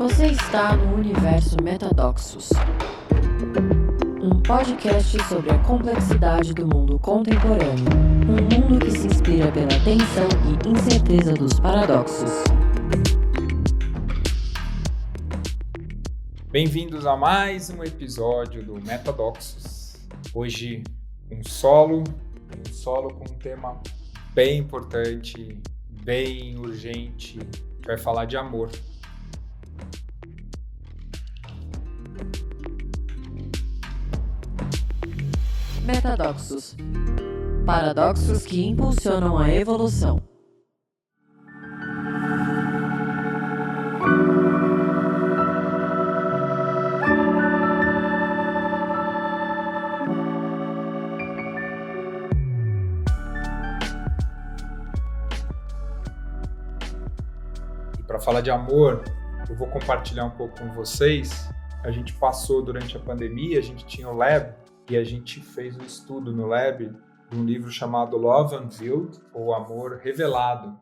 Você está no Universo Metadoxos, um podcast sobre a complexidade do mundo contemporâneo, um mundo que se inspira pela tensão e incerteza dos paradoxos. Bem-vindos a mais um episódio do Metadoxos. Hoje um solo com um tema bem importante, bem urgente, que vai falar de amor. Metadoxos, paradoxos que impulsionam a evolução. E para falar de amor, eu vou compartilhar um pouco com vocês. A gente passou durante a pandemia, a gente tinha o Lab, e a gente fez um estudo no Lab de um livro chamado Love Unveiled, ou Amor Revelado,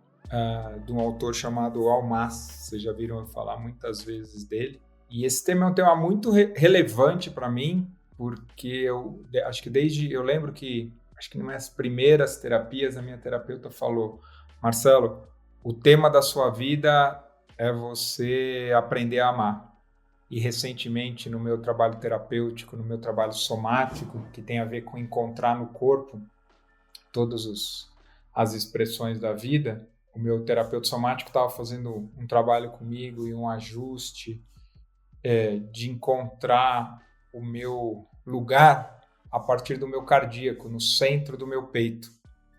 de um autor chamado Almaz. Vocês já viram eu falar muitas vezes dele. E esse tema é um tema muito relevante para mim, porque eu acho que eu lembro que, acho que nas minhas primeiras terapias, a minha terapeuta falou: Marcelo, o tema da sua vida é você aprender a amar. E recentemente, no meu trabalho terapêutico, no meu trabalho somático, que tem a ver com encontrar no corpo todas as expressões da vida, o meu terapeuta somático estava fazendo um trabalho comigo e um ajuste de encontrar o meu lugar a partir do meu cardíaco, no centro do meu peito.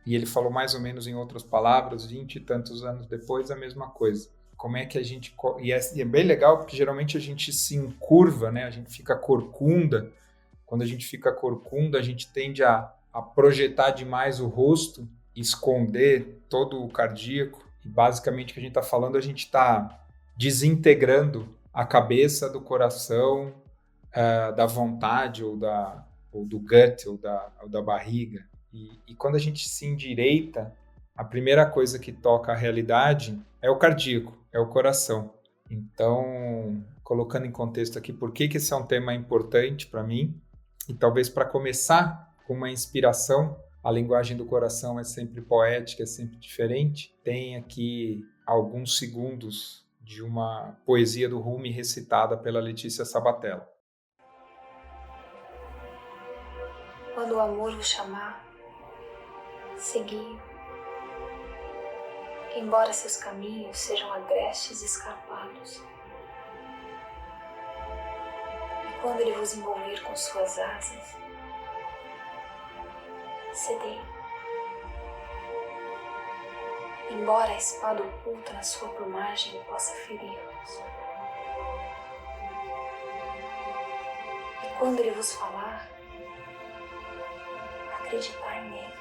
E ele falou mais ou menos, em outras palavras, 20 e tantos anos depois, a mesma coisa. Como é que a gente... E é bem legal, porque geralmente a gente se encurva, né? A gente fica corcunda. Quando a gente fica corcunda, a gente tende a projetar demais o rosto, esconder todo o cardíaco. E basicamente o que a gente está falando, a gente está desintegrando a cabeça do coração, da vontade, ou do gut, ou da barriga. E quando a gente se endireita, a primeira coisa que toca a realidade é o cardíaco, é o coração. Então, colocando em contexto aqui por que esse é um tema importante para mim, e talvez para começar com uma inspiração, a linguagem do coração é sempre poética, é sempre diferente. Tem aqui alguns segundos de uma poesia do Rumi recitada pela Letícia Sabatella. Quando o amor vos chamar, segui-o. Embora seus caminhos sejam agrestes e escarpados. E quando ele vos envolver com suas asas, cedei. Embora a espada oculta na sua plumagem possa feri-los. E quando ele vos falar, acreditai nele.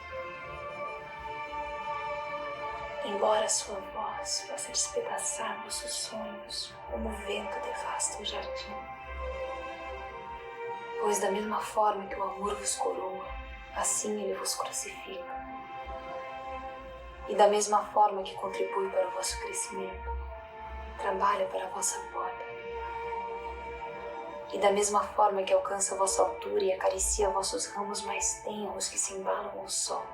Embora sua voz possa despedaçar vossos sonhos, como o vento devasta o jardim. Pois da mesma forma que o amor vos coroa, assim ele vos crucifica. E da mesma forma que contribui para o vosso crescimento, trabalha para a vossa poda. E da mesma forma que alcança a vossa altura e acaricia vossos ramos mais tenros que se embalam ao sol,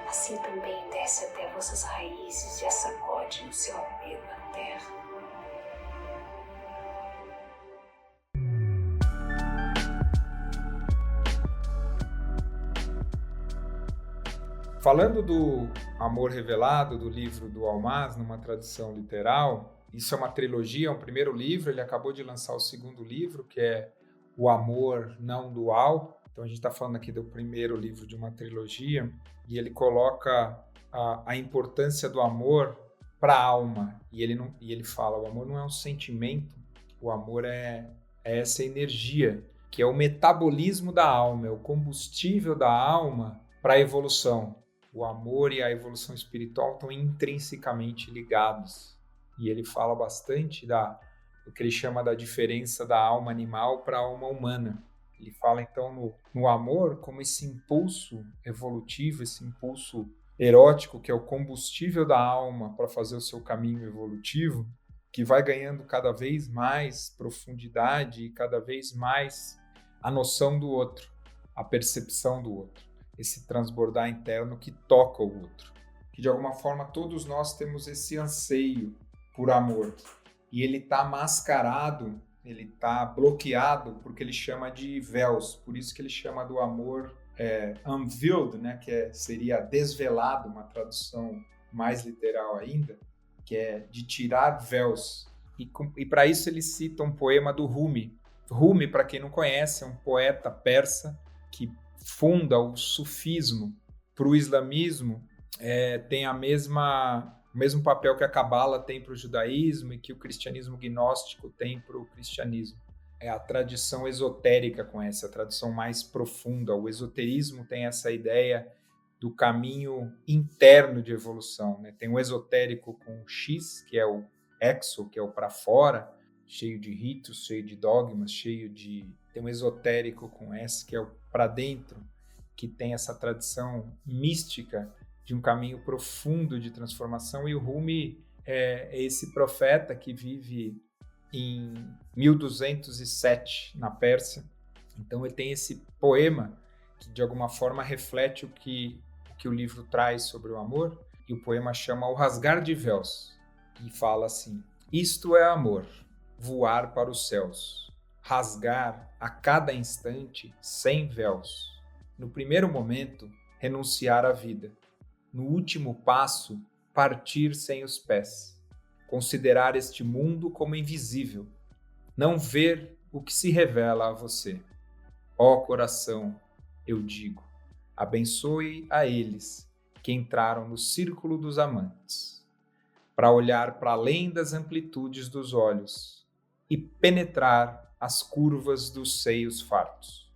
assim também desce até vossas raízes e as sacode no seu apego à terra. Falando do Amor Revelado, do livro do Almaz, numa tradução literal, isso é uma trilogia, é um primeiro livro, ele acabou de lançar o segundo livro, que é O Amor Não Dual. Então a gente está falando aqui do primeiro livro de uma trilogia, e ele coloca a importância do amor para a alma. E ele fala, o amor não é um sentimento, o amor é essa energia, que é o metabolismo da alma, é o combustível da alma para a evolução. O amor e a evolução espiritual estão intrinsecamente ligados. E ele fala bastante do que ele chama da diferença da alma animal para a alma humana. Ele fala, então, no amor como esse impulso evolutivo, esse impulso erótico, que é o combustível da alma para fazer o seu caminho evolutivo, que vai ganhando cada vez mais profundidade e cada vez mais a noção do outro, a percepção do outro, esse transbordar interno que toca o outro. Que de alguma forma todos nós temos esse anseio por amor. E ele está mascarado, ele está bloqueado porque ele chama de véus. Por isso que ele chama do amor unveiled, né? Que seria desvelado, uma tradução mais literal ainda, que é de tirar véus. E para isso ele cita um poema do Rumi. Rumi, para quem não conhece, é um poeta persa que funda o sufismo. Para o islamismo, tem o mesmo papel que a Cabala tem para o judaísmo e que o cristianismo gnóstico tem para o cristianismo. É a tradição esotérica com essa, a tradição mais profunda. O esoterismo tem essa ideia do caminho interno de evolução, né? Tem o esotérico com X, que é o exo, que é o para fora, cheio de ritos, cheio de dogmas, Tem um esotérico com S, que é o para dentro, que tem essa tradição mística de um caminho profundo de transformação. E o Rumi é esse profeta que vive em 1207 na Pérsia. Então ele tem esse poema que de alguma forma reflete o que o livro traz sobre o amor, e o poema chama O Rasgar de Véus, e fala assim: isto é amor, voar para os céus, rasgar a cada instante sem véus. No primeiro momento, renunciar à vida. No último passo, partir sem os pés. Considerar este mundo como invisível. Não ver o que se revela a você. Ó coração, eu digo, abençoe a eles que entraram no círculo dos amantes, para olhar para além das amplitudes dos olhos e penetrar as curvas dos seios fartos.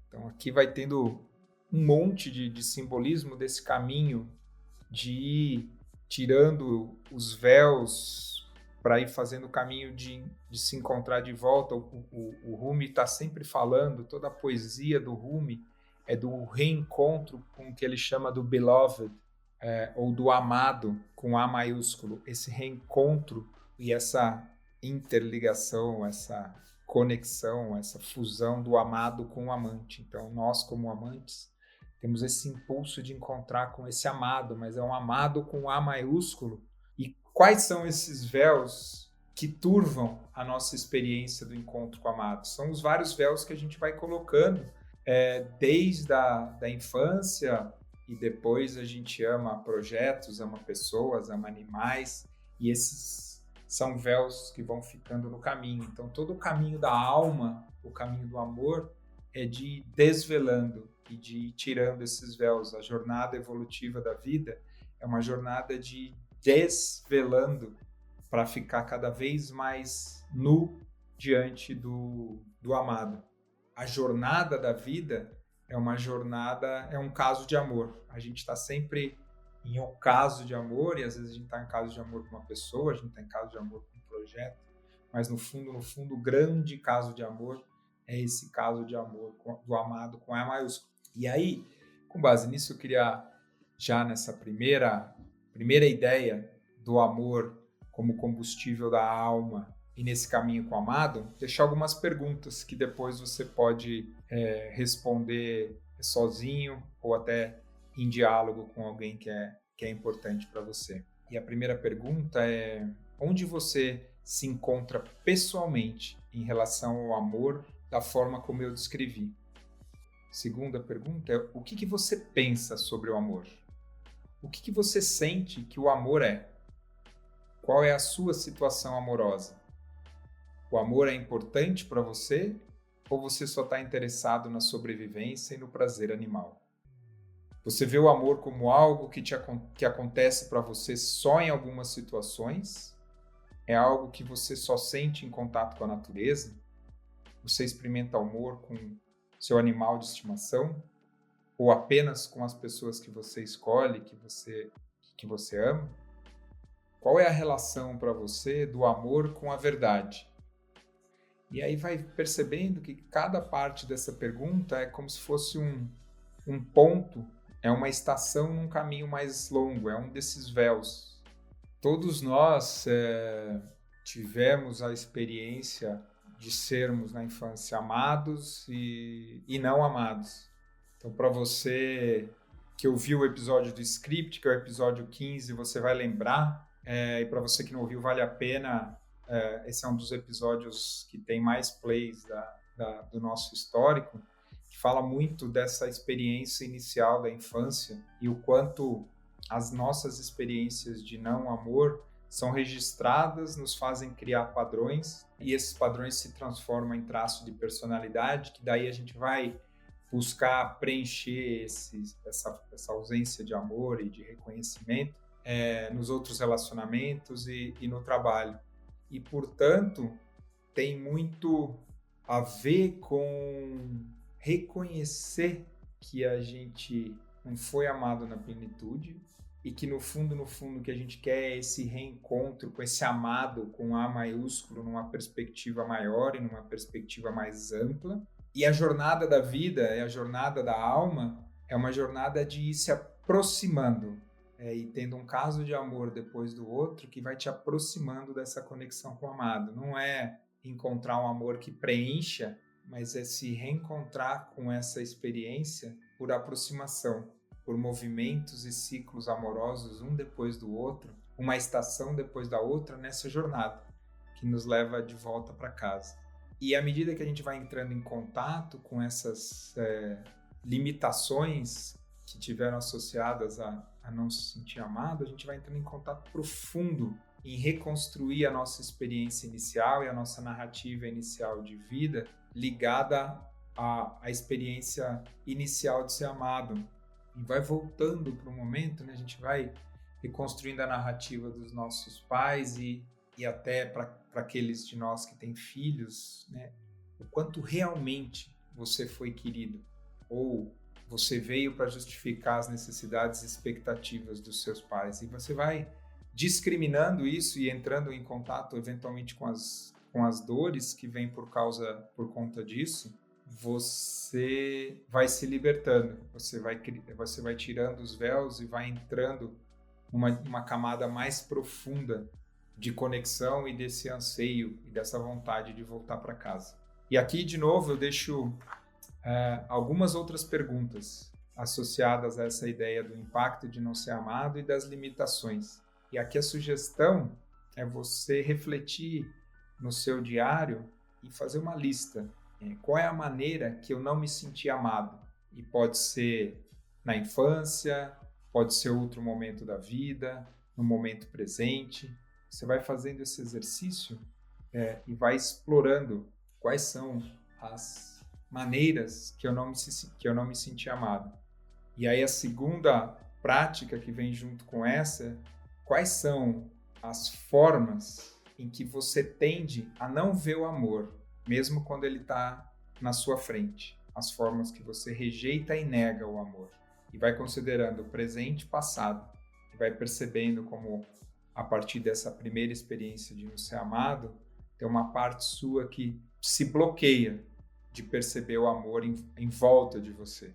Então aqui vai tendo um monte de simbolismo desse caminho de ir tirando os véus para ir fazendo o caminho de se encontrar de volta. O Rumi está sempre falando, toda a poesia do Rumi é do reencontro com o que ele chama do beloved, ou do amado, com A maiúsculo. Esse reencontro e essa interligação, essa conexão, essa fusão do amado com o amante. Então, nós, como amantes, temos esse impulso de encontrar com esse amado, mas é um amado com A maiúsculo. E quais são esses véus que turvam a nossa experiência do encontro com o amado? São os vários véus que a gente vai colocando desde a infância, e depois a gente ama projetos, ama pessoas, ama animais, e esses são véus que vão ficando no caminho. Então, todo o caminho da alma, o caminho do amor, é de ir desvelando e de ir tirando esses véus. A jornada evolutiva da vida é uma jornada de ir desvelando para ficar cada vez mais nu diante do amado. A jornada da vida é um caso de amor. A gente está sempre em um caso de amor, e às vezes a gente está em caso de amor com uma pessoa, a gente está em caso de amor com um projeto, mas no fundo, o grande caso de amor é esse caso de amor do amado com A maiúsculo. E aí, com base nisso, eu queria, já nessa primeira ideia do amor como combustível da alma e nesse caminho com o amado, deixar algumas perguntas que depois você pode responder sozinho ou até em diálogo com alguém que é importante para você. E a primeira pergunta é: onde você se encontra pessoalmente em relação ao amor da forma como eu descrevi? Segunda pergunta é: o que você pensa sobre o amor? O que você sente que o amor é? Qual é a sua situação amorosa? O amor é importante para você ou você só está interessado na sobrevivência e no prazer animal? Você vê o amor como algo que acontece para você só em algumas situações? É algo que você só sente em contato com a natureza? Você experimenta amor com seu animal de estimação? Ou apenas com as pessoas que você escolhe, que você ama? Qual é a relação para você do amor com a verdade? E aí vai percebendo que cada parte dessa pergunta é como se fosse um ponto, é uma estação num caminho mais longo, é um desses véus. Todos nós tivemos a experiência de sermos na infância amados e não amados. Então, para você que ouviu o episódio do Script, que é o episódio 15, você vai lembrar, e para você que não ouviu, vale a pena, esse é um dos episódios que tem mais plays do nosso histórico, que fala muito dessa experiência inicial da infância e o quanto as nossas experiências de não amor são registradas, nos fazem criar padrões, e esses padrões se transformam em traço de personalidade, que daí a gente vai buscar preencher essa ausência de amor e de reconhecimento nos outros relacionamentos e no trabalho. E, portanto, tem muito a ver com reconhecer que a gente não foi amado na plenitude e que, no fundo, o que a gente quer é esse reencontro com esse amado, com A maiúsculo, numa perspectiva maior e numa perspectiva mais ampla. E a jornada da vida, a jornada da alma, é uma jornada de ir se aproximando e tendo um caso de amor depois do outro que vai te aproximando dessa conexão com o amado. Não é encontrar um amor que preencha, mas é se reencontrar com essa experiência por aproximação, por movimentos e ciclos amorosos um depois do outro, uma estação depois da outra nessa jornada que nos leva de volta para casa. E à medida que a gente vai entrando em contato com essas limitações que tiveram associadas a não se sentir amado, a gente vai entrando em contato profundo em reconstruir a nossa experiência inicial e a nossa narrativa inicial de vida ligada à experiência inicial de ser amado. E vai voltando para o momento, né? A gente vai reconstruindo a narrativa dos nossos pais e até para aqueles de nós que têm filhos, né? O quanto realmente você foi querido, ou você veio para justificar as necessidades e expectativas dos seus pais. E você vai discriminando isso e entrando em contato eventualmente com as dores que vêm por conta disso. Você vai se libertando, você vai tirando os véus e vai entrando uma camada mais profunda de conexão e desse anseio e dessa vontade de voltar para casa. E aqui, de novo, eu deixo algumas outras perguntas associadas a essa ideia do impacto de não ser amado e das limitações. E aqui a sugestão é você refletir no seu diário e fazer uma lista. Qual é a maneira que eu não me senti amado? E pode ser na infância, pode ser outro momento da vida, no momento presente. Você vai fazendo esse exercício e vai explorando quais são as maneiras que eu não me senti amado. E aí a segunda prática que vem junto com essa, quais são as formas em que você tende a não ver o amor, mesmo quando ele está na sua frente. As formas que você rejeita e nega o amor. E vai considerando o presente e passado. E vai percebendo como, a partir dessa primeira experiência de não ser amado, tem uma parte sua que se bloqueia de perceber o amor em volta de você.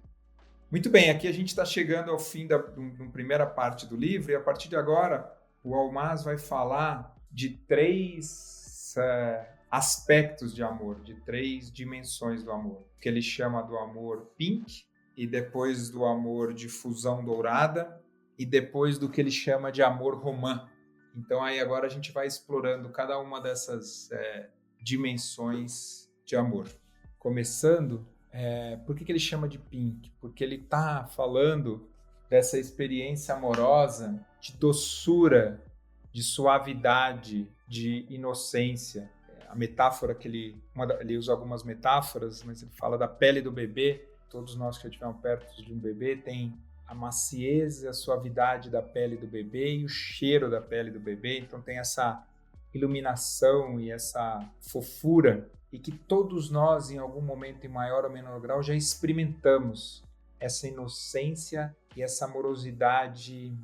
Muito bem, aqui a gente está chegando ao fim da primeira parte do livro, e a partir de agora o Almaz vai falar de 3 aspectos de amor, de 3 dimensões do amor, que ele chama do amor pink, e depois do amor de fusão dourada, e depois do que ele chama de amor romã. Então aí agora a gente vai explorando cada uma dessas dimensões de amor. Começando, por que ele chama de pink? Porque ele está falando dessa experiência amorosa de doçura, de suavidade, de inocência. A metáfora que ele usa algumas metáforas, mas ele fala da pele do bebê. Todos nós que já estivemos perto de um bebê tem a maciez e a suavidade da pele do bebê e o cheiro da pele do bebê. Então tem essa iluminação e essa fofura, e que todos nós, em algum momento, em maior ou menor grau, já experimentamos essa inocência e essa amorosidade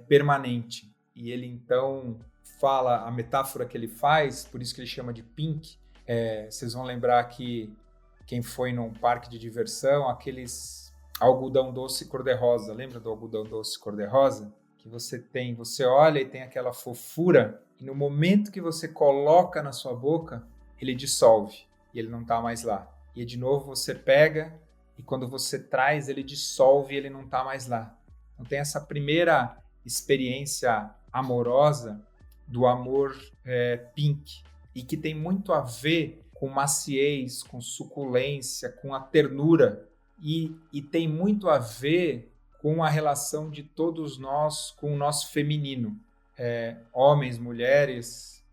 permanente. E ele, então, fala, a metáfora que ele faz, por isso que ele chama de pink, vocês vão lembrar que quem foi num parque de diversão, aqueles algodão doce cor-de-rosa, lembra do algodão doce cor-de-rosa? que você olha e tem aquela fofura, e no momento que você coloca na sua boca, ele dissolve e ele não está mais lá. E de novo você pega e quando você traz, ele dissolve e ele não está mais lá. Então tem essa primeira experiência amorosa do amor pink, e que tem muito a ver com maciez, com suculência, com a ternura, e tem muito a ver com a relação de todos nós com o nosso feminino, homens, mulheres,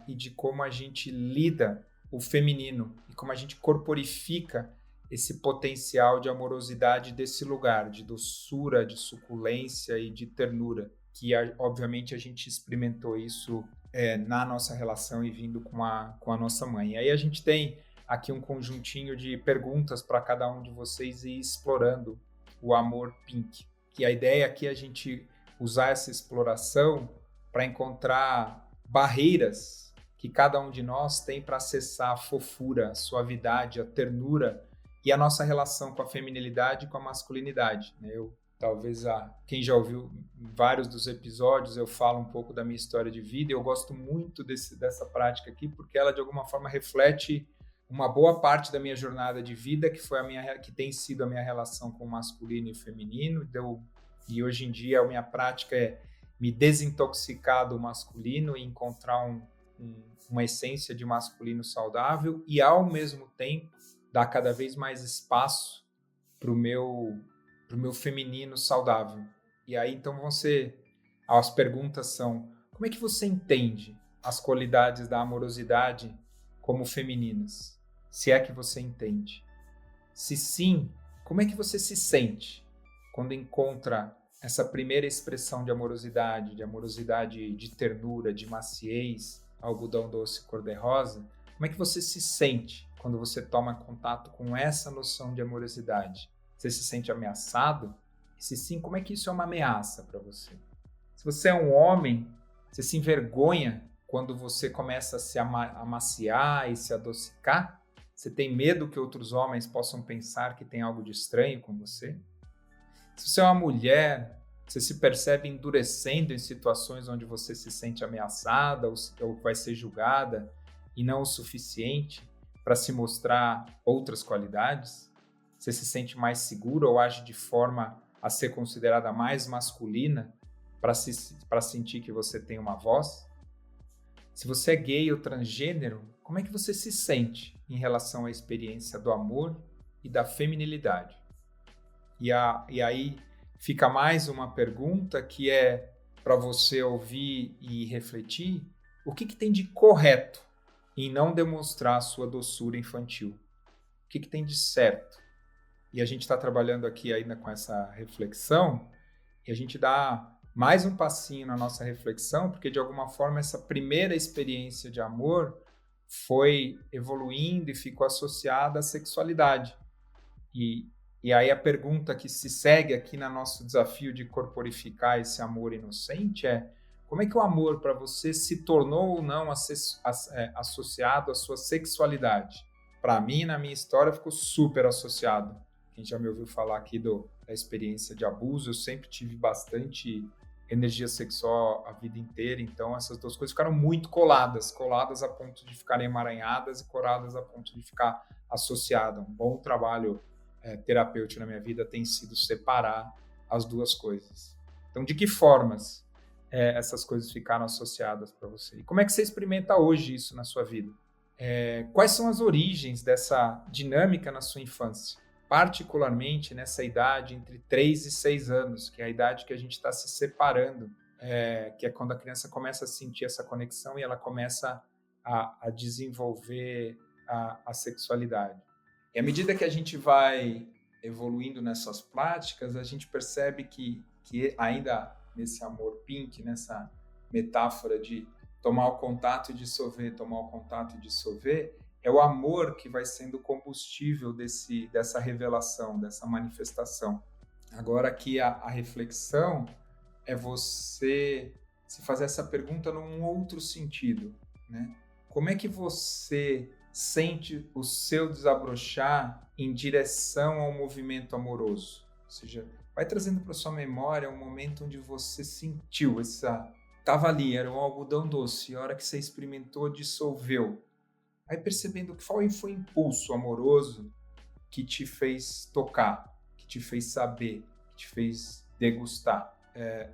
e de como a gente lida o feminino e como a gente corporifica esse potencial de amorosidade desse lugar, de doçura, de suculência e de ternura, que obviamente a gente experimentou isso na nossa relação e vindo com a nossa mãe. E aí a gente tem aqui um conjuntinho de perguntas para cada um de vocês e ir explorando o amor pink. E a ideia aqui é a gente usar essa exploração para encontrar barreiras que cada um de nós tem para acessar a fofura, a suavidade, a ternura e a nossa relação com a feminilidade e com a masculinidade. Talvez quem já ouviu vários dos episódios, eu falo um pouco da minha história de vida, e eu gosto muito dessa prática aqui, porque ela de alguma forma reflete uma boa parte da minha jornada de vida, que tem sido a minha relação com o masculino e o feminino, e hoje em dia a minha prática é me desintoxicar do masculino e encontrar uma essência de masculino saudável, e ao mesmo tempo dar cada vez mais espaço para o meu feminino saudável. E aí, então, as perguntas são: como é que você entende as qualidades da amorosidade como femininas? Se é que você entende. Se sim, como é que você se sente quando encontra essa primeira expressão de amorosidade de ternura, de maciez, algodão doce cor-de-rosa? Como é que você se sente quando você toma contato com essa noção de amorosidade? Você se sente ameaçado? E se sim, como é que isso é uma ameaça para você? Se você é um homem, você se envergonha quando você começa a se amaciar e se adocicar? Você tem medo que outros homens possam pensar que tem algo de estranho com você? Se você é uma mulher, você se percebe endurecendo em situações onde você se sente ameaçada ou vai ser julgada e não o suficiente para se mostrar outras qualidades? Você se sente mais segura ou age de forma a ser considerada mais masculina para sentir que você tem uma voz? Se você é gay ou transgênero, como é que você se sente em relação à experiência do amor e da feminilidade? E aí fica mais uma pergunta que é para você ouvir e refletir: o que tem de correto em não demonstrar a sua doçura infantil? O que tem de certo? E a gente está trabalhando aqui ainda com essa reflexão, e a gente dá mais um passinho na nossa reflexão, porque de alguma forma essa primeira experiência de amor foi evoluindo e ficou associada à sexualidade. E aí a pergunta que se segue aqui no nosso desafio de corporificar esse amor inocente é: como é que o amor para você se tornou ou não associado à sua sexualidade? Para mim, na minha história, ficou super associado. Quem já me ouviu falar aqui da experiência de abuso, eu sempre tive bastante energia sexual a vida inteira, então essas duas coisas ficaram muito coladas a ponto de ficarem emaranhadas e coladas a ponto de ficar associadas. Um bom trabalho terapêutico na minha vida tem sido separar as duas coisas. Então, de que formas essas coisas ficaram associadas para você? E como é que você experimenta hoje isso na sua vida? Quais são as origens dessa dinâmica na sua infância? Particularmente nessa idade entre 3 e 6 anos, que é a idade que a gente está se separando, que é quando a criança começa a sentir essa conexão e ela começa a desenvolver a sexualidade. E à medida que a gente vai evoluindo nessas práticas, a gente percebe que ainda nesse amor pink, nessa metáfora de tomar o contato e dissolver, tomar o contato e dissolver, é o amor que vai sendo o combustível dessa revelação, dessa manifestação. Agora aqui a reflexão é você se fazer essa pergunta num outro sentido, né? Como é que você sente o seu desabrochar em direção ao movimento amoroso? Ou seja, Vai trazendo para sua memória um momento onde você sentiu Tava ali, era um algodão doce, a hora que você experimentou, dissolveu. Vai percebendo qual foi o impulso amoroso que te fez tocar, que te fez saber, que te fez degustar.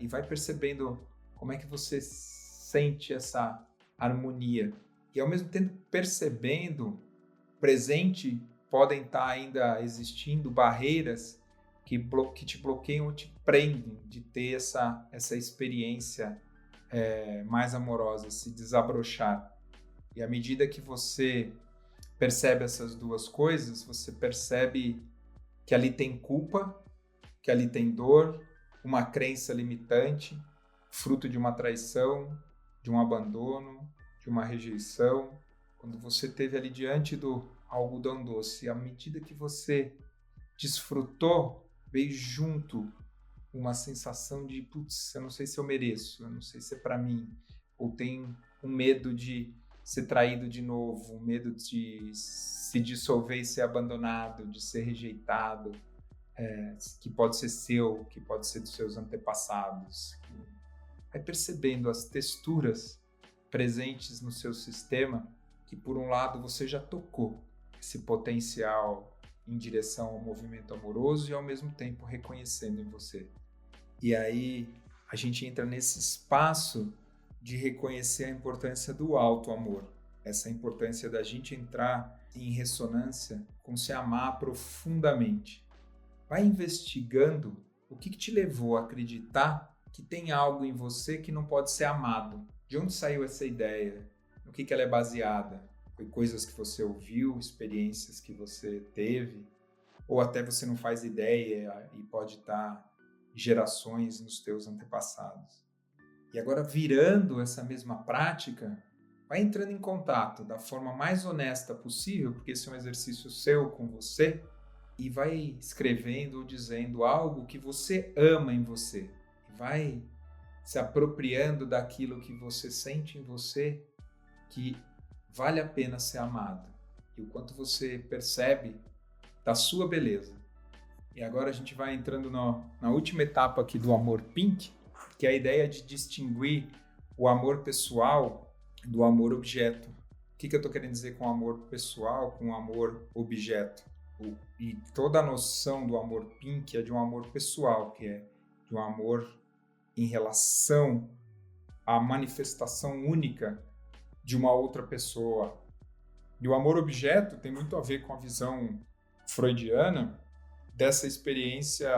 E vai percebendo como é que você sente essa harmonia. E ao mesmo tempo percebendo, presente, podem estar ainda existindo barreiras que te bloqueiam ou te prendem de ter essa experiência mais amorosa, se desabrochar. E à medida que você percebe essas duas coisas, você percebe que ali tem culpa, que ali tem dor, uma crença limitante, fruto de uma traição, de um abandono, de uma rejeição. Quando você esteve ali diante do algodão doce, à medida que você desfrutou, veio junto uma sensação de, putz, eu não sei se eu mereço, eu não sei se é para mim, ou tem um medo de ser traído de novo, um medo de se dissolver e ser abandonado, de ser rejeitado, que pode ser seu, que pode ser dos seus antepassados. Vai percebendo as texturas presentes no seu sistema, que por um lado você já tocou esse potencial em direção ao movimento amoroso e ao mesmo tempo reconhecendo em você. E aí a gente entra nesse espaço de reconhecer a importância do auto-amor, essa importância da gente entrar em ressonância com se amar profundamente. Vai investigando o que te levou a acreditar que tem algo em você que não pode ser amado. De onde saiu essa ideia? No que ela é baseada? Foi coisas que você ouviu, experiências que você teve? Ou até você não faz ideia e pode estar gerações nos teus antepassados. E agora, virando essa mesma prática, vai entrando em contato da forma mais honesta possível, porque esse é um exercício seu com você, e vai escrevendo ou dizendo algo que você ama em você. E vai se apropriando daquilo que você sente em você, que vale a pena ser amado. E o quanto você percebe da sua beleza. E agora a gente vai entrando na última etapa aqui do amor pink, que é a ideia de distinguir o amor pessoal do amor objeto. O que eu estou querendo dizer com amor pessoal, com amor objeto? E toda a noção do amor pink é de um amor pessoal, que é de um amor em relação à manifestação única de uma outra pessoa. E o amor objeto tem muito a ver com a visão freudiana dessa experiência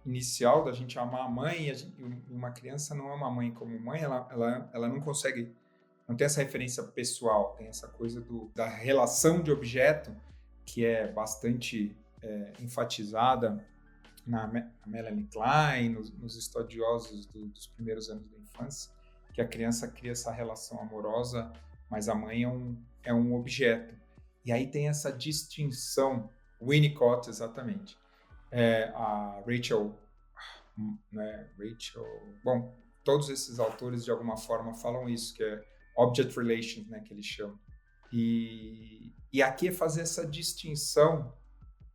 inicial da gente amar a mãe. Uma criança não ama a mãe como mãe, ela não consegue, não tem essa referência pessoal, tem essa coisa da relação de objeto, que é bastante enfatizada na Melanie Klein, nos estudiosos dos primeiros anos da infância, que a criança cria essa relação amorosa, mas a mãe é um objeto. E aí tem essa distinção, Winnicott, exatamente. A Rachel, bom, todos esses autores de alguma forma falam isso, que é object relations, que eles chamam. E aqui é fazer essa distinção,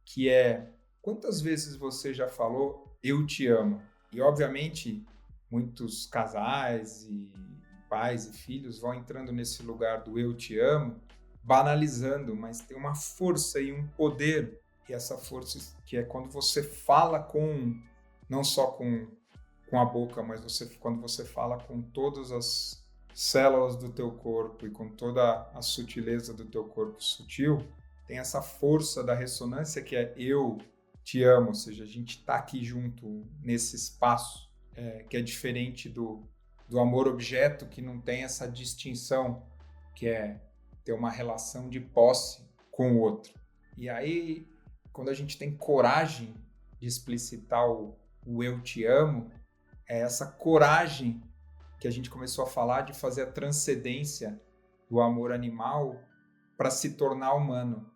que é quantas vezes você já falou eu te amo? E obviamente muitos casais e pais e filhos vão entrando nesse lugar do eu te amo, banalizando, mas tem uma força e um poder. E essa força que é quando você fala não só com a boca, mas quando você fala com todas as células do teu corpo e com toda a sutileza do teu corpo sutil, tem essa força da ressonância que é eu te amo, ou seja, a gente está aqui junto nesse espaço, que é diferente do amor objeto, que não tem essa distinção, que é ter uma relação de posse com o outro. E aí, quando a gente tem coragem de explicitar o eu te amo, é essa coragem que a gente começou a falar de fazer a transcendência do amor animal para se tornar humano.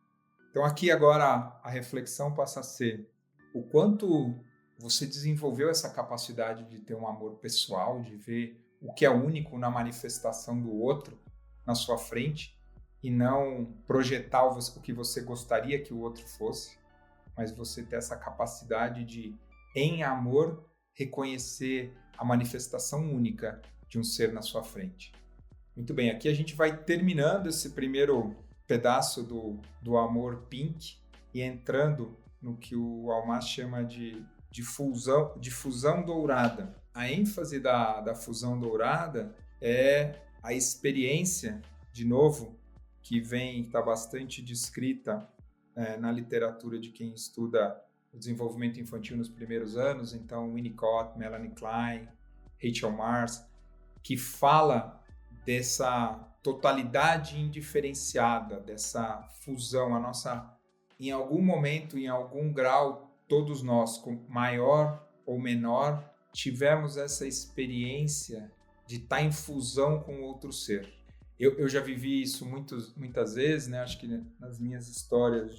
Então aqui agora a reflexão passa a ser o quanto você desenvolveu essa capacidade de ter um amor pessoal, de ver o que é único na manifestação do outro na sua frente e não projetar o que você gostaria que o outro fosse, mas você ter essa capacidade de em amor, reconhecer a manifestação única de um ser na sua frente. Muito bem, aqui a gente vai terminando esse primeiro pedaço do amor pink e entrando no que o Almas chama de fusão dourada. A ênfase da fusão dourada é a experiência, de novo, que está bastante descrita na literatura de quem estuda o desenvolvimento infantil nos primeiros anos, então Winnicott, Melanie Klein, Rachel Marsh, que fala dessa totalidade indiferenciada, dessa fusão, em algum momento, em algum grau, todos nós, com maior ou menor, tivemos essa experiência de estar em fusão com outro ser. Eu já vivi isso muitas vezes, né? Acho que nas minhas histórias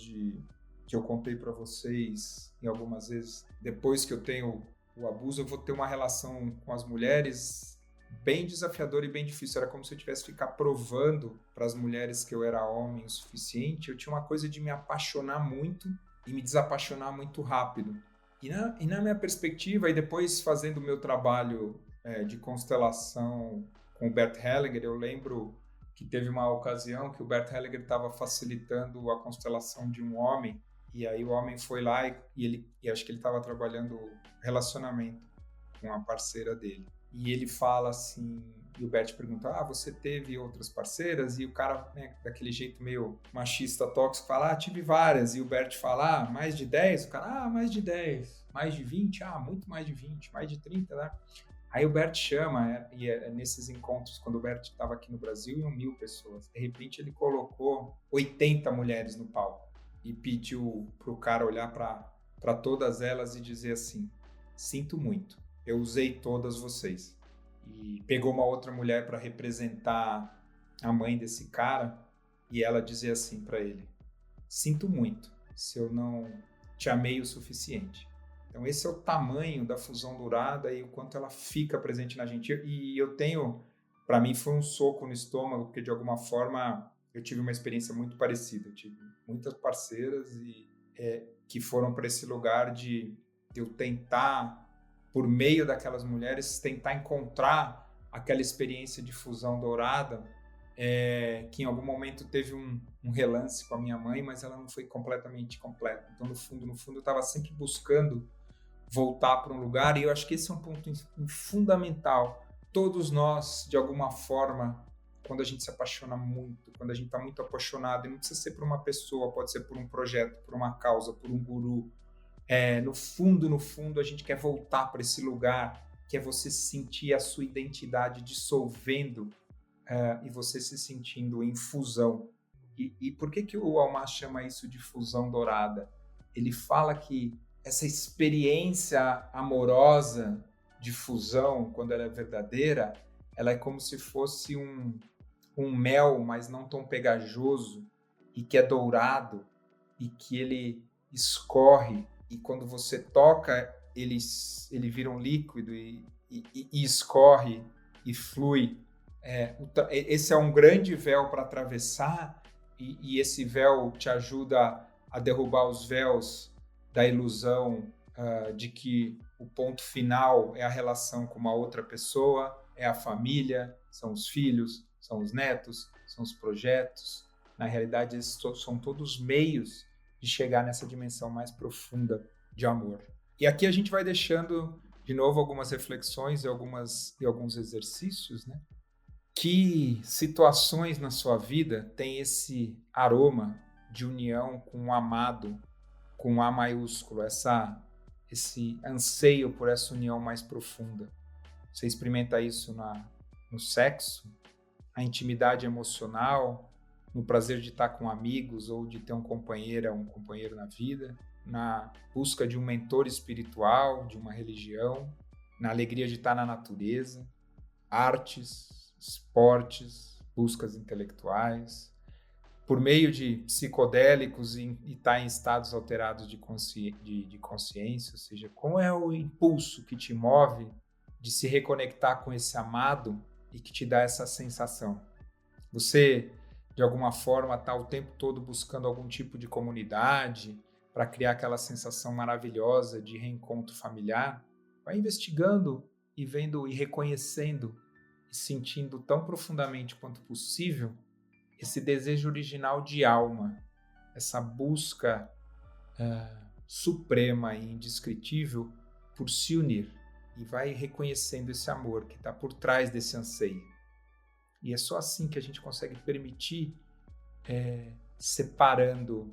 que eu contei para vocês, e algumas vezes, depois que eu tenho o abuso, eu vou ter uma relação com as mulheres bem desafiadora e bem difícil. Era como se eu tivesse que ficar provando para as mulheres que eu era homem o suficiente. Eu tinha uma coisa de me apaixonar muito e me desapaixonar muito rápido. E na minha perspectiva, e depois fazendo o meu trabalho de constelação com o Bert Hellinger, eu lembro que teve uma ocasião que o Bert Hellinger estava facilitando a constelação de um homem, e aí o homem foi lá e acho que ele estava trabalhando relacionamento com a parceira dele. E ele fala assim, e o Bert pergunta, você teve outras parceiras? E o cara, né, daquele jeito meio machista, tóxico, fala, tive várias. E o Bert fala, mais de 10? O cara, mais de 10. Mais de 20? Muito mais de 20. Mais de 30, né? Aí o Bert chama, e nesses encontros, quando o Bert estava aqui no Brasil, iam 1.000 pessoas. De repente ele colocou 80 mulheres no palco e pediu para o cara olhar para todas elas e dizer assim, sinto muito, eu usei todas vocês. E pegou uma outra mulher para representar a mãe desse cara e ela dizer assim para ele, sinto muito se eu não te amei o suficiente. Então esse é o tamanho da fusão dourada e o quanto ela fica presente na gente. E eu tenho, para mim foi um soco no estômago, porque de alguma forma eu tive uma experiência muito parecida. Eu tive muitas parceiras que foram para esse lugar de eu tentar, por meio daquelas mulheres, tentar encontrar aquela experiência de fusão dourada, que em algum momento teve um relance com a minha mãe, mas ela não foi completamente completa. Então, no fundo, eu estava sempre buscando voltar para um lugar, e eu acho que esse é um ponto fundamental. Todos nós, de alguma forma, quando a gente se apaixona muito, quando a gente está muito apaixonado, e não precisa ser por uma pessoa, pode ser por um projeto, por uma causa, por um guru, no fundo, a gente quer voltar para esse lugar, que é você sentir a sua identidade dissolvendo e você se sentindo em fusão. E por que o Almas chama isso de fusão dourada? Ele fala que essa experiência amorosa de fusão, quando ela é verdadeira, ela é como se fosse um mel, mas não tão pegajoso, e que é dourado, e que ele escorre, e quando você toca, ele vira um líquido e escorre e flui. Esse é um grande véu para atravessar, e esse véu te ajuda a derrubar os véus da ilusão de que o ponto final é a relação com uma outra pessoa, é a família, são os filhos, são os netos, são os projetos. Na realidade, esses são todos meios de chegar nessa dimensão mais profunda de amor. E aqui a gente vai deixando, de novo, algumas reflexões e alguns exercícios, né? Que situações na sua vida têm esse aroma de união com o amado, com A maiúsculo, esse anseio por essa união mais profunda. Você experimenta isso no sexo, a intimidade emocional, no prazer de estar com amigos ou de ter um companheiro na vida, na busca de um mentor espiritual, de uma religião, na alegria de estar na natureza, artes, esportes, buscas intelectuais, por meio de psicodélicos e estar em estados alterados de consciência, ou seja, qual é o impulso que te move de se reconectar com esse amado e que te dá essa sensação? Você, de alguma forma, está o tempo todo buscando algum tipo de comunidade, para criar aquela sensação maravilhosa de reencontro familiar, vai investigando e vendo e reconhecendo e sentindo tão profundamente quanto possível esse desejo original de alma, essa busca suprema e indescritível por se unir. E vai reconhecendo esse amor que está por trás desse anseio. E é só assim que a gente consegue permitir, separando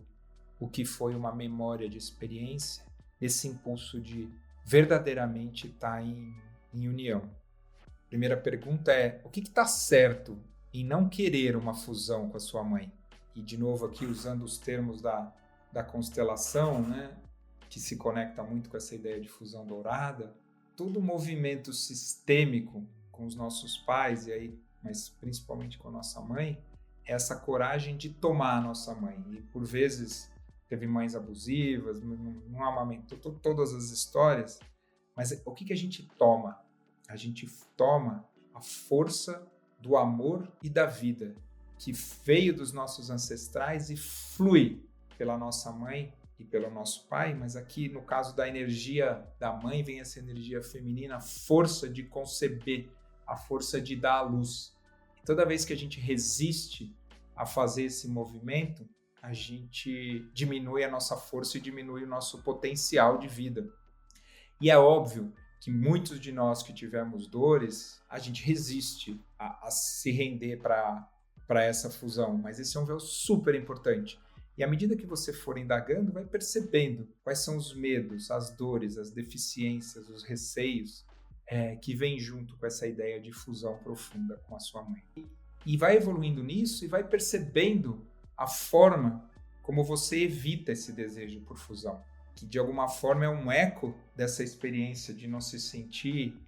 o que foi uma memória de experiência, esse impulso de verdadeiramente estar em união. Primeira pergunta é, o que está certo em não querer uma fusão com a sua mãe? E de novo aqui usando os termos da constelação, né, que se conecta muito com essa ideia de fusão dourada, todo movimento sistêmico com os nossos pais, e aí, mas principalmente com a nossa mãe, é essa coragem de tomar a nossa mãe. E por vezes teve mães abusivas, não amamentou, todas as histórias, mas o que a gente toma? A gente toma a força do amor e da vida, que veio dos nossos ancestrais e flui pela nossa mãe e pelo nosso pai, mas aqui no caso da energia da mãe vem essa energia feminina, a força de conceber, a força de dar à luz. E toda vez que a gente resiste a fazer esse movimento, a gente diminui a nossa força e diminui o nosso potencial de vida. E é óbvio que muitos de nós que tivemos dores, a gente resiste a se render para essa fusão, mas esse é um véu super importante. E à medida que você for indagando, vai percebendo quais são os medos, as dores, as deficiências, os receios que vêm junto com essa ideia de fusão profunda com a sua mãe. E vai evoluindo nisso e vai percebendo a forma como você evita esse desejo por fusão, que de alguma forma é um eco dessa experiência de não se sentir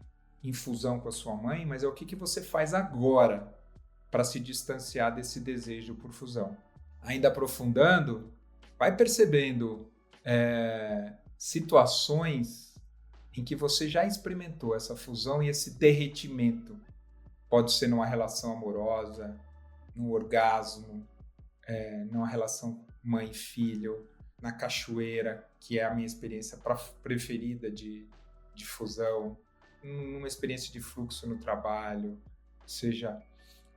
em fusão com a sua mãe, mas é o que você faz agora para se distanciar desse desejo por fusão. Ainda aprofundando, vai percebendo situações em que você já experimentou essa fusão e esse derretimento. Pode ser numa relação amorosa, num orgasmo, numa relação mãe e filho, na cachoeira, que é a minha experiência preferida de fusão, numa experiência de fluxo no trabalho, ou seja,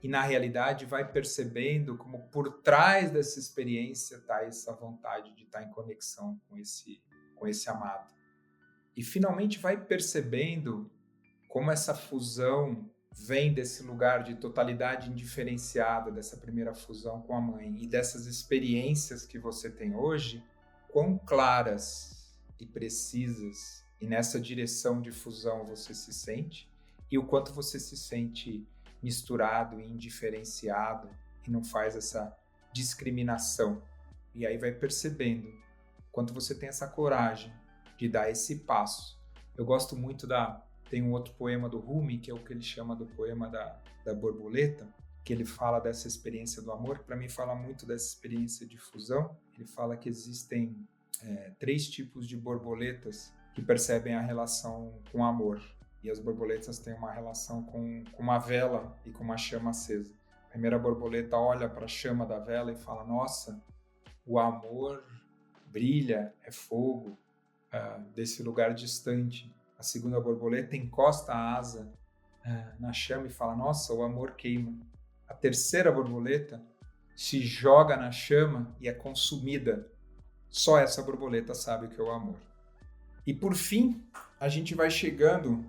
e na realidade vai percebendo como por trás dessa experiência está essa vontade de estar em conexão com esse amado. E finalmente vai percebendo como essa fusão vem desse lugar de totalidade indiferenciada, dessa primeira fusão com a mãe, e dessas experiências que você tem hoje, quão claras e precisas e nessa direção de fusão você se sente, e o quanto você se sente misturado e indiferenciado e não faz essa discriminação. E aí vai percebendo quanto você tem essa coragem de dar esse passo. Eu gosto muito tem um outro poema do Rumi, que é o que ele chama do poema da borboleta, que ele fala dessa experiência do amor, que para mim fala muito dessa experiência de fusão. Ele fala que existem 3 tipos de borboletas que percebem a relação com o amor. E as borboletas têm uma relação com uma vela e com uma chama acesa. A primeira borboleta olha para a chama da vela e fala, nossa, o amor brilha, é fogo, desse lugar distante. A segunda borboleta encosta a asa na chama e fala, nossa, o amor queima. A terceira borboleta se joga na chama e é consumida. Só essa borboleta sabe o que é o amor. E por fim, a gente vai chegando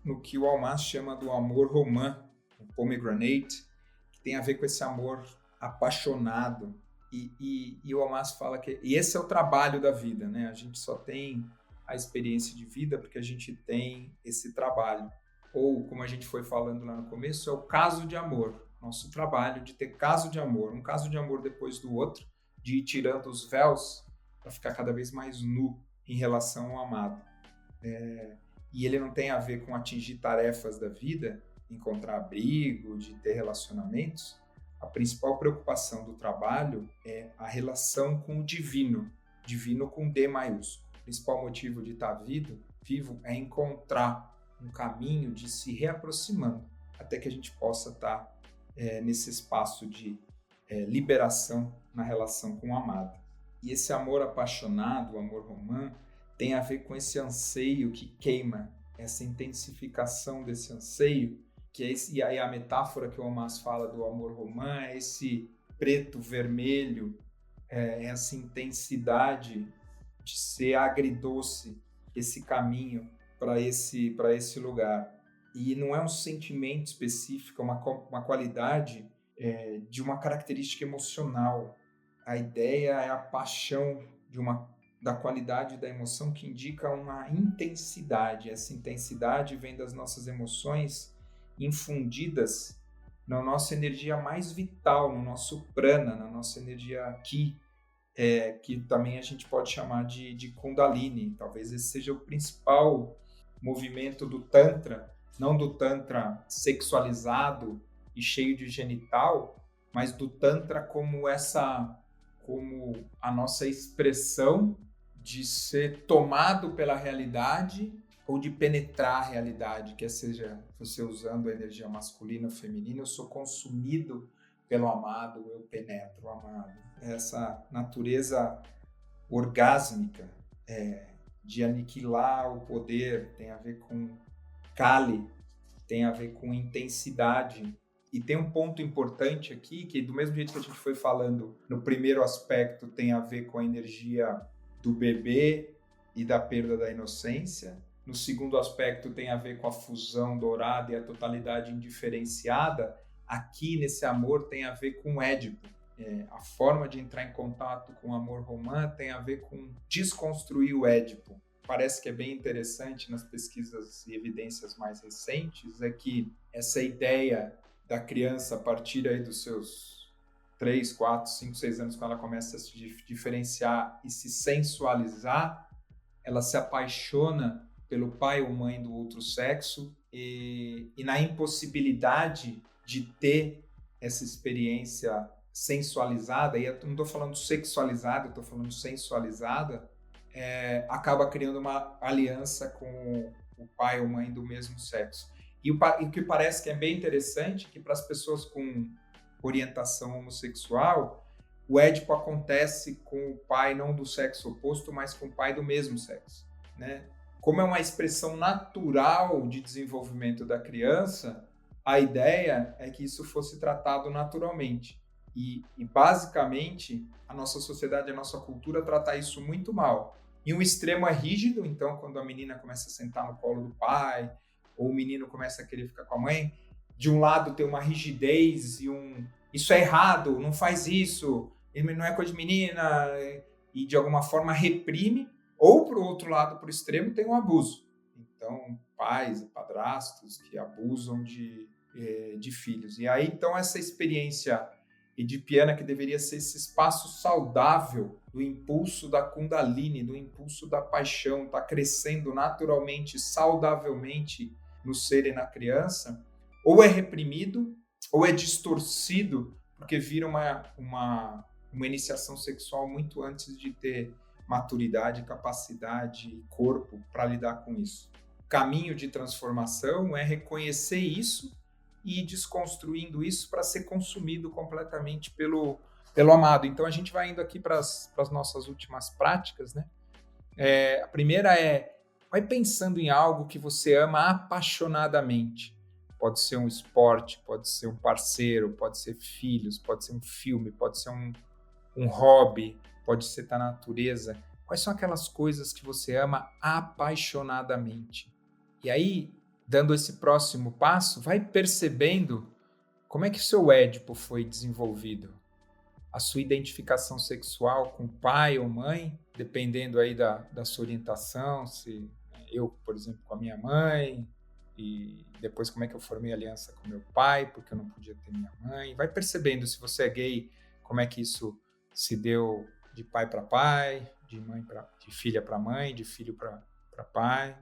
no que o Almas chama do amor romã, o pomegranate, que tem a ver com esse amor apaixonado. E o Almas fala que esse é o trabalho da vida, né? A gente só tem a experiência de vida porque a gente tem esse trabalho. Ou, como a gente foi falando lá no começo, é o caso de amor. Nosso trabalho de ter caso de amor, um caso de amor depois do outro, de ir tirando os véus para ficar cada vez mais nu em relação ao amado. E ele não tem a ver com atingir tarefas da vida, encontrar abrigo, de ter relacionamentos. A principal preocupação do trabalho é a relação com o divino com D maiúsculo. O principal motivo de estar vivo é encontrar um caminho de se reaproximando, até que a gente possa estar nesse espaço de liberação na relação com o amado. E esse amor apaixonado, o amor romã, tem a ver com esse anseio que queima, essa intensificação desse anseio, que é esse, e aí a metáfora que o Hamas fala do amor romã é esse preto, vermelho, essa intensidade de ser agridoce, esse caminho para esse lugar. E não é um sentimento específico, é uma qualidade de uma característica emocional. A ideia é a paixão da qualidade da emoção que indica uma intensidade. Essa intensidade vem das nossas emoções infundidas na nossa energia mais vital, no nosso prana, na nossa energia ki, que também a gente pode chamar de Kundalini. Talvez esse seja o principal movimento do Tantra, não do Tantra sexualizado e cheio de genital, mas do Tantra como a nossa expressão de ser tomado pela realidade ou de penetrar a realidade, quer seja você usando a energia masculina ou feminina, eu sou consumido pelo amado, eu penetro o amado. Essa natureza orgásmica de aniquilar o poder tem a ver com Kali, tem a ver com intensidade. E tem um ponto importante aqui, que do mesmo jeito que a gente foi falando, no primeiro aspecto tem a ver com a energia do bebê e da perda da inocência. No segundo aspecto tem a ver com a fusão dourada e a totalidade indiferenciada. Aqui, nesse amor, tem a ver com o Édipo. A forma de entrar em contato com o amor romã tem a ver com desconstruir o Édipo. Parece que é bem interessante nas pesquisas e evidências mais recentes, é que essa ideia da criança a partir aí dos seus 3, 4, 5, 6 anos, quando ela começa a se diferenciar e se sensualizar, ela se apaixona pelo pai ou mãe do outro sexo e na impossibilidade de ter essa experiência sensualizada, e eu não estou falando sexualizada, eu estou falando sensualizada, acaba criando uma aliança com o pai ou mãe do mesmo sexo. E o que parece que é bem interessante é que para as pessoas com orientação homossexual, o Édipo acontece com o pai não do sexo oposto, mas com o pai do mesmo sexo, né? Como é uma expressão natural de desenvolvimento da criança, a ideia é que isso fosse tratado naturalmente. E basicamente, a nossa sociedade, a nossa cultura trata isso muito mal. E um extremo é rígido, então quando a menina começa a sentar no colo do pai, ou o menino começa a querer ficar com a mãe, de um lado tem uma rigidez e isso é errado, não faz isso, ele não é coisa de menina, e de alguma forma reprime, ou para o outro lado, para o extremo, tem um abuso. Então, pais e padrastos que abusam de filhos. E aí, então, essa experiência edipiana, que deveria ser esse espaço saudável do impulso da Kundalini, do impulso da paixão, está crescendo naturalmente, saudavelmente no ser e na criança, ou é reprimido, ou é distorcido, porque vira uma iniciação sexual muito antes de ter maturidade, capacidade e corpo para lidar com isso. O caminho de transformação é reconhecer isso e ir desconstruindo isso para ser consumido completamente pelo amado. Então a gente vai indo aqui para as nossas últimas práticas, né? A primeira vai pensando em algo que você ama apaixonadamente. Pode ser um esporte, pode ser um parceiro, pode ser filhos, pode ser um filme, pode ser um hobby, pode ser estar na natureza. Quais são aquelas coisas que você ama apaixonadamente? E aí, dando esse próximo passo, vai percebendo como é que o seu Édipo foi desenvolvido. A sua identificação sexual com pai ou mãe, dependendo aí da sua orientação, se eu, por exemplo, com a minha mãe, e depois como é que eu formei aliança com meu pai, porque eu não podia ter minha mãe. Vai percebendo, se você é gay, como é que isso se deu de pai para pai, de filha para mãe, de filho para pai.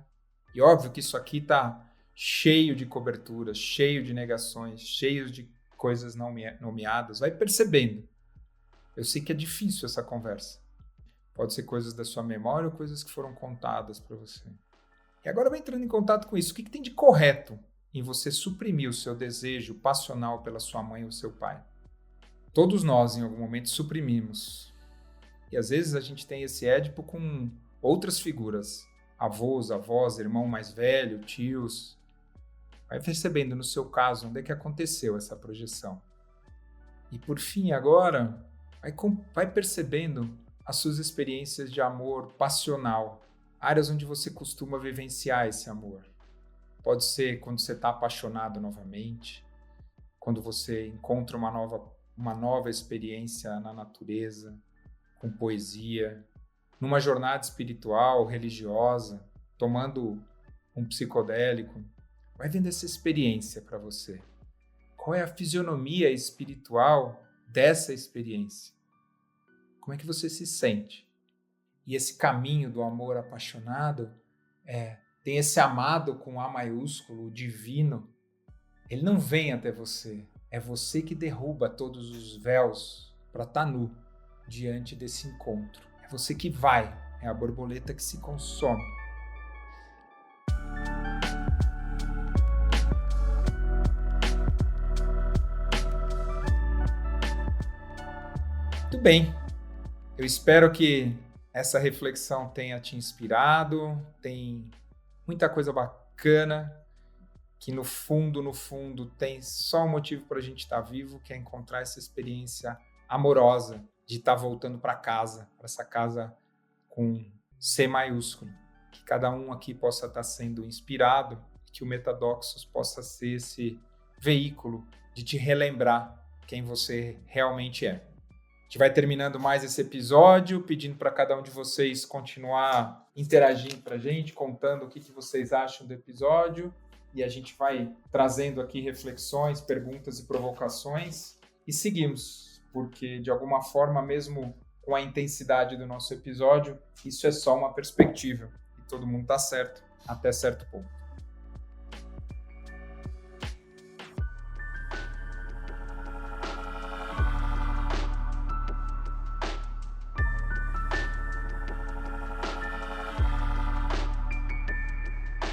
E óbvio que isso aqui está cheio de coberturas, cheio de negações, cheio de coisas não nomeadas. Vai percebendo. Eu sei que é difícil essa conversa. Pode ser coisas da sua memória ou coisas que foram contadas para você. E agora vai entrando em contato com isso. O que tem de correto em você suprimir o seu desejo passional pela sua mãe ou seu pai? Todos nós, em algum momento, suprimimos. E às vezes a gente tem esse Édipo com outras figuras, avós, avós, irmão mais velho, tios. Vai percebendo no seu caso onde é que aconteceu essa projeção. E por fim, agora, vai percebendo as suas experiências de amor passional, áreas onde você costuma vivenciar esse amor. Pode ser quando você está apaixonado novamente, quando você encontra uma nova experiência na natureza, com poesia, numa jornada espiritual, religiosa, tomando um psicodélico. Vai vendo essa experiência para você. Qual é a fisionomia espiritual dessa experiência? Como é que você se sente? E esse caminho do amor apaixonado tem esse amado com A maiúsculo, o divino. Ele não vem até você. É você que derruba todos os véus para estar nu diante desse encontro. É você que vai. É a borboleta que se consome. Muito bem. Eu espero que essa reflexão tenha te inspirado. Tem muita coisa bacana que no fundo tem só um motivo para a gente estar vivo, que é encontrar essa experiência amorosa de estar voltando para casa, para essa casa com C maiúsculo. Que cada um aqui possa estar sendo inspirado, que o Metadoxos possa ser esse veículo de te relembrar quem você realmente é. A gente vai terminando mais esse episódio, pedindo para cada um de vocês continuar interagindo para a gente, contando o que vocês acham do episódio. E a gente vai trazendo aqui reflexões, perguntas e provocações. E seguimos, porque de alguma forma, mesmo com a intensidade do nosso episódio, isso é só uma perspectiva. E todo mundo está certo, até certo ponto.